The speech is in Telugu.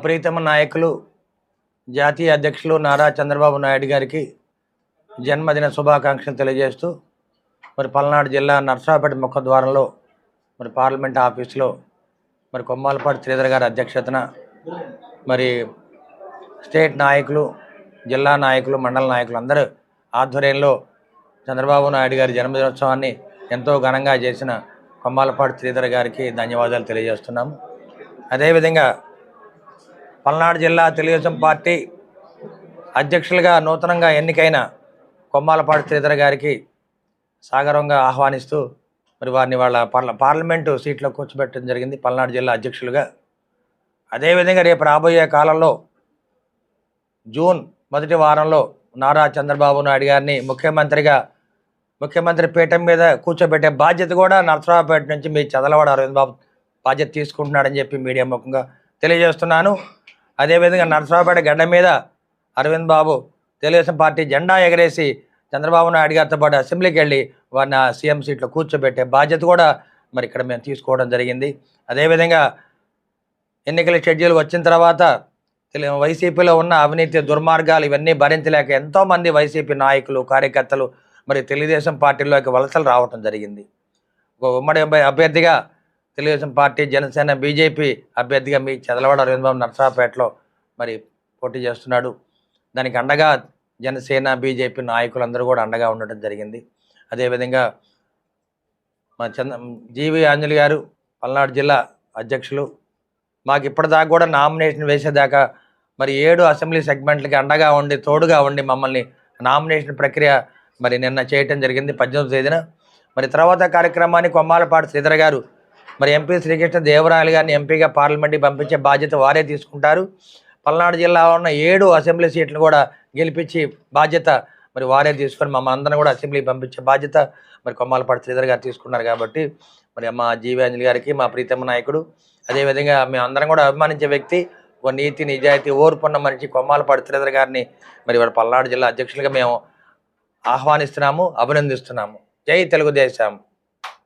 ప్రీతమ నాయకులు జాతీయ అధ్యక్షులు నారా చంద్రబాబు నాయుడు గారికి జన్మదిన శుభాకాంక్షలు తెలియజేస్తూ మరి పల్నాడు జిల్లా నర్సాపేట ముఖద్వారంలో మరి పార్లమెంట్ ఆఫీసులో మరి కొమ్మాలపాటి శ్రీధర్ గారి అధ్యక్షతన మరి స్టేట్ నాయకులు, జిల్లా నాయకులు, మండల నాయకులు అందరూ ఆధ్వర్యంలో చంద్రబాబు నాయుడు గారి జన్మదినోత్సవాన్ని ఎంతో ఘనంగా చేసిన కొమ్మాలపాటి శ్రీధర్ గారికి ధన్యవాదాలు తెలియజేస్తున్నాము. అదేవిధంగా పల్నాడు జిల్లా తెలుగుదేశం పార్టీ అధ్యక్షులుగా నూతనంగా ఎన్నికైన కొమ్మాలపాటి శ్రీధర్ గారికి సాగరంగా ఆహ్వానిస్తూ మరి వారిని వాళ్ళ పార్లమెంటు సీట్లో కూర్చోబెట్టడం జరిగింది పల్నాడు జిల్లా అధ్యక్షులుగా. అదేవిధంగా రేపు రాబోయే కాలంలో జూన్ మొదటి వారంలో నారా చంద్రబాబు నాయుడు గారిని ముఖ్యమంత్రి పీఠం మీద కూర్చోబెట్టే బాధ్యత కూడా నర్సరావుపేట నుంచి మీ చదలవాడ అరవింద్ బాబు బాధ్యత తీసుకుంటున్నాడని చెప్పి మీడియా ముఖంగా తెలియజేస్తున్నాను. అదేవిధంగా నర్సరావుపేట గడ్డ మీద అరవింద్ బాబు తెలుగుదేశం పార్టీ జెండా ఎగరేసి చంద్రబాబు నాయుడు గారితో పాటు అసెంబ్లీకి వెళ్ళి వారిని సీఎం సీట్లో కూర్చోబెట్టే బాధ్యత కూడా మరి ఇక్కడ మేము తీసుకోవడం జరిగింది. అదేవిధంగా ఎన్నికల షెడ్యూల్ వచ్చిన తర్వాత వైసీపీలో ఉన్న అవినీతి దుర్మార్గాలు ఇవన్నీ భరించలేక ఎంతోమంది వైసీపీ నాయకులు, కార్యకర్తలు మరి తెలుగుదేశం పార్టీలోకి వలసలు రావడం జరిగింది. ఒక ఉమ్మడి అభ్యర్థిగా తెలుగుదేశం పార్టీ, జనసేన, బీజేపీ అభ్యర్థిగా మీ చదలవాడ అరవింద్ బాబు నర్సరావుపేటలో మరి పోటీ చేస్తున్నాడు. దానికి అండగా జనసేన, బీజేపీ నాయకులందరూ కూడా అండగా ఉండటం జరిగింది. అదేవిధంగా మా జీవి ఆంజలి గారు పల్నాడు జిల్లా అధ్యక్షులు మాకు ఇప్పటిదాకా కూడా నామినేషన్ వేసేదాకా మరి 7 అసెంబ్లీ సెగ్మెంట్లకి అండగా ఉండి తోడుగా ఉండి మమ్మల్ని నామినేషన్ ప్రక్రియ మరి నిన్న చేయటం జరిగింది 18వ తేదీన. మరి తర్వాత కార్యక్రమాన్ని కొమ్మాలపాటి శ్రీధర్ గారు మరి ఎంపీ శ్రీకృష్ణ దేవరాయలు గారిని ఎంపీగా పార్లమెంట్కి పంపించే బాధ్యత వారే తీసుకుంటారు. పల్నాడు జిల్లాలో ఉన్న 7 అసెంబ్లీ సీట్లు కూడా గెలిపించి బాధ్యత మరి వారే తీసుకొని మమ్మల్ని అందరం కూడా అసెంబ్లీకి పంపించే బాధ్యత మరి కొమ్మాలపాటి శ్రీధర్ గారు తీసుకున్నారు. కాబట్టి మరి మా జీవి అంజలి గారికి, మా ప్రీతమ నాయకుడు, అదేవిధంగా మేము అందరం కూడా అభిమానించే వ్యక్తి, ఒక నీతి, నిజాయితీ, ఓర్పున్న మనిషి కొమ్మాలపాటి శ్రీధర్ గారిని మరి వాడు పల్నాడు జిల్లా అధ్యక్షులుగా మేము ఆహ్వానిస్తున్నాము, అభినందిస్తున్నాము. జై తెలుగుదేశం.